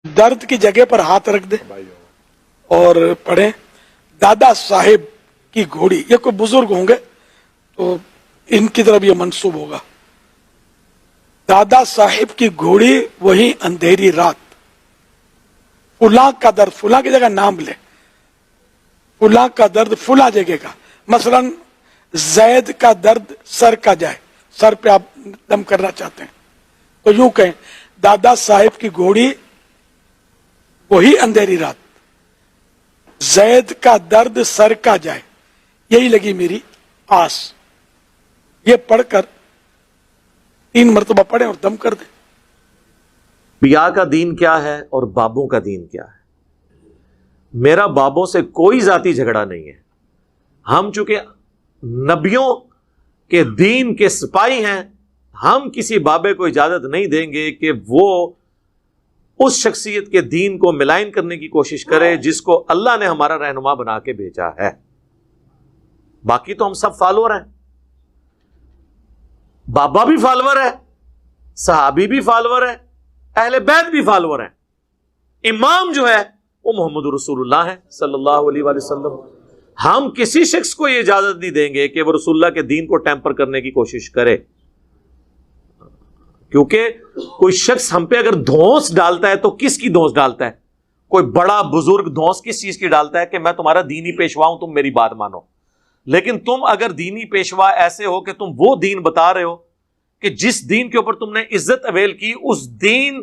दर्द की जगह पर हाथ रख दे और पढ़ें दादा साहिब की घोड़ी। ये कोई बुजुर्ग होंगे तो इनकी तरफ ये मंसूब होगा। दादा साहिब की घोड़ी वही अंधेरी रात। फुला का दर्द, फुला की जगह नाम ले, फुला का दर्द फुला जगह का। मसलन जैद का दर्द सर का जाए, सर पे आप दम करना चाहते हैं तो यूं कहें दादा साहिब की घोड़ी वही अंधेरी रात, जैद का दर्द सर का जाए, यही लगी मेरी आस। ये पढ़कर 3 मरतबा पढ़ें और दम कर दें। बिया का दीन क्या है और बाबों का दीन क्या है? मेरा बाबों से कोई जाती झगड़ा नहीं है। हम चूंकि नबियों के दीन के सिपाही हैं, हम किसी बाबे को इजाजत नहीं देंगे कि वो उस शख्सियत के दीन को मिलाइन करने की कोशिश करे जिसको अल्लाह ने हमारा रहनुमा बना के भेजा है। बाकी तो हम सब फॉलोअर हैं। बाबा भी फॉलोअर है, सहाबी भी फॉलोअर है, अहले बैत भी फॉलोअर है। इमाम जो है वो मोहम्मद रसूलुल्लाह है सल्लल्लाहु अलैहि वसल्लम। हम किसी शख्स को यह इजाजत नहीं देंगे कि वो रसूलुल्लाह के दीन को टेम्पर करने की कोशिश करे, क्योंकि कोई शख्स हम पे अगर धौंस डालता है तो किसकी धौंस डालता है? कोई बड़ा बुजुर्ग धौंस किस चीज की डालता है कि मैं तुम्हारा दीनी पेशवा हूं, तुम मेरी बात मानो। लेकिन तुम अगर दीनी पेशवा ऐसे हो कि तुम वो दीन बता रहे हो कि जिस दीन के ऊपर तुमने इज्जत अवेल की, उस दीन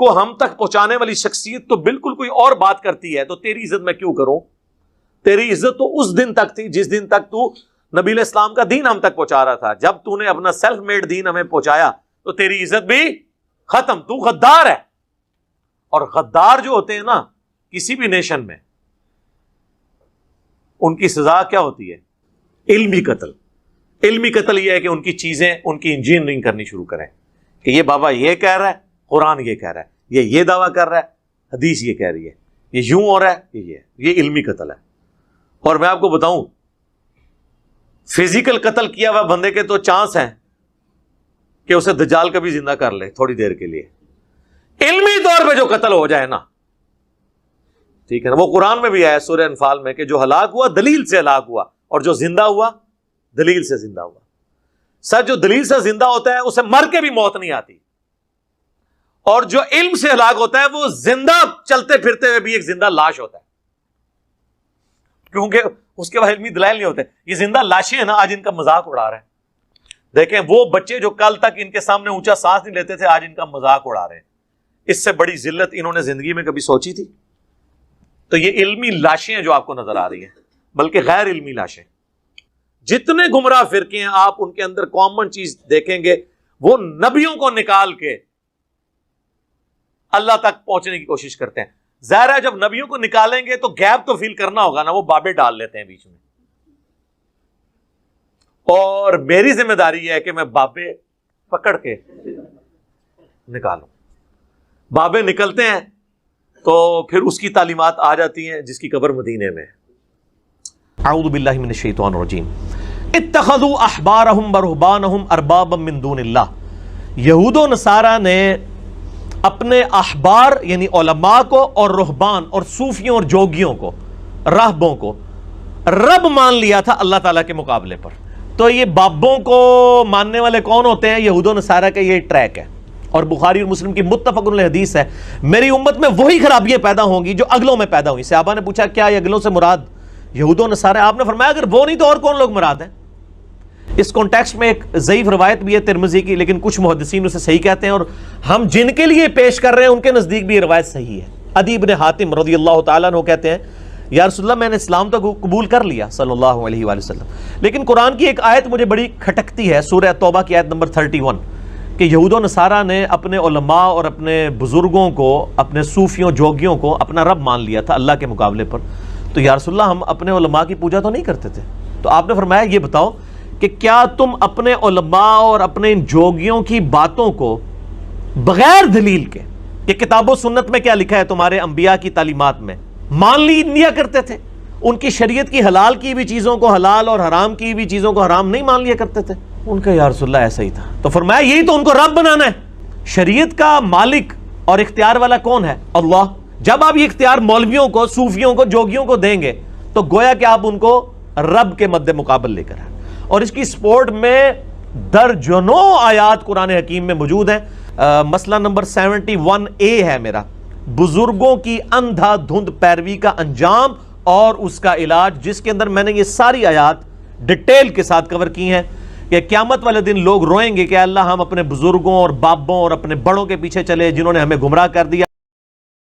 को हम तक पहुंचाने वाली शख्सियत तो बिल्कुल कोई और बात करती है, तो तेरी इज्जत मैं क्यों करूं? तेरी इज्जत तो उस दिन तक थी जिस दिन तक तू नबी इस्लाम का दीन हम तक पहुंचा रहा था। जब तूने अपना सेल्फ मेड दीन हमें पहुंचाया तो तेरी इज्जत भी खत्म। तू गद्दार है। और गद्दार जो होते हैं ना किसी भी नेशन में, उनकी सजा क्या होती है? इल्मी कत्ल। इल्मी कत्ल यह है कि उनकी चीजें, उनकी इंजीनियरिंग करनी शुरू करें कि ये बाबा ये कह रहा है, कुरान ये कह रहा है, ये दावा कर रहा है, हदीस ये कह रही है, ये यूं हो रहा है, ये इल्मी कत्ल है। और मैं आपको बताऊं, फिजिकल कत्ल किया हुआ बंदे के तो चांस हैं कि उसे दज्जाल कभी जिंदा कर ले थोड़ी देर के लिए। इल्मी तौर पे जो कत्ल हो जाए ना, ठीक है ना, वो कुरान में भी आया सूरह अनफाल में कि जो हलाक हुआ दलील से हलाक हुआ और जो जिंदा हुआ दलील से जिंदा हुआ। सर जो दलील से जिंदा होता है उसे मर के भी मौत नहीं आती, और जो इल्म से हलाक होता है वो जिंदा चलते फिरते हुए भी एक जिंदा लाश होता है, क्योंकि उसके पास इल्मी दलाइल नहीं होते। ये जिंदा लाशें हैं ना, आज इनका मजाक उड़ा रहे हैं। देखें वो बच्चे जो कल तक इनके सामने ऊंचा सांस नहीं लेते थे, आज इनका मजाक उड़ा रहे हैं। इससे बड़ी जिल्लत इन्होंने जिंदगी में कभी सोची थी? तो ये इल्मी लाशें जो आपको नजर आ रही हैं, बल्कि गैर इल्मी लाशें। जितने गुमराह फिरके हैं आप उनके अंदर कॉमन चीज देखेंगे, वो नबियों को निकाल के अल्लाह तक पहुंचने की कोशिश करते हैं। जाहिर है जब नबियों को निकालेंगे तो गैप तो फील करना होगा ना, वो बाबे डाल लेते हैं बीच में। और मेरी जिम्मेदारी है कि मैं बाबे पकड़ के निकालूं। बाबे निकलते हैं तो फिर उसकी तालीमात आ जाती हैं जिसकी कब्र मदीने में। अऊज़ु बिल्लाहि मिनश शैतानिर रजीम। इत्तखज़ू अहबारहुम व रुहबानहुम अरबाबम मिन दूनिल्लाह। यहूद व नसारा ने अपने अहबार यानी उलमा को और रुहबान और सूफियों और जोगियों को, राहबों को रब मान लिया था अल्लाह ताला के मुकाबले पर। तो ये बाबों को मानने वाले कौन होते हैं? यहूद व नसारा का ये ट्रैक है, और बुखारी और मुस्लिम की मुत्तफक़ुन अलैह हदीस है, मेरी उम्मत में वही खराबियां पैदा होंगी जो अगलों में पैदा हुई। सहाबा ने पूछा क्या ये अगलों से मुराद यहूद व नसारा? आपने फरमाया अगर वो नहीं तो और कौन लोग मुराद हैं? इस कॉन्टेक्स्ट में एक ज़ईफ़ रवायत भी है तिरमिज़ी की, लेकिन कुछ मुहद्दिसीन उसे सही कहते हैं, और हम जिनके लिए पेश कर रहे हैं उनके नज़दीक भी ये रवायत सही है। अदी इब्न हातिम रज़ियल्लाहु तआला अन्हु कहते हैं या रसूलल्लाह मैंने इस्लाम तो कबूल कर लिया सल्लल्लाहु अलैहि वसल्लम, लेकिन कुरान की एक आयत मुझे बड़ी खटकती है, सूरह तौबा की आयत नंबर 31, कि यहूद व नसारा ने अपने उलमा और अपने बुजुर्गों को, अपने सूफियों जोगियों को अपना रब मान लिया था अल्लाह के मुकाबले पर। तो या रसूलल्लाह हम अपने उलमा की पूजा तो नहीं करते थे। तो आपने फरमाया ये बताओ कि क्या तुम अपने उलमा और अपने इन जोगियों की बातों को बगैर दलील के, ये किताबो सुन्नत में क्या लिखा है तुम्हारे अंबिया की तालीमात में, मान लिया करते थे? उनकी शरीयत की हलाल की भी चीज़ों को हलाल और हराम की भी चीज़ों को हराम नहीं मान लिया करते थे? उनका या रसूलल्लाह ऐसा ही था। तो फरमाया यही तो उनको रब बनाना है। शरीयत का मालिक اور اختیار والا کون ہے؟ اللہ۔ جب آپ یہ اختیار مولویوں کو، صوفیوں کو، جوگیوں کو دیں گے تو گویا کہ آپ ان کو رب کے مد مقابل لے کر ہیں، اور اس کی سپورٹ میں درجنوں آیات قرآن حکیم میں موجود ہیں۔ مسئلہ نمبر 71A ہے میرا، بزرگوں کی اندھا دھند پیروی کا انجام اور اس کا علاج، جس کے اندر میں نے یہ ساری آیات ڈیٹیل کے ساتھ کور کی ہیں کہ قیامت والے دن لوگ روئیں گے کہ اللہ ہم اپنے بزرگوں اور بابوں اور اپنے بڑوں کے پیچھے چلے جنہوں نے ہمیں گمراہ کر دیا۔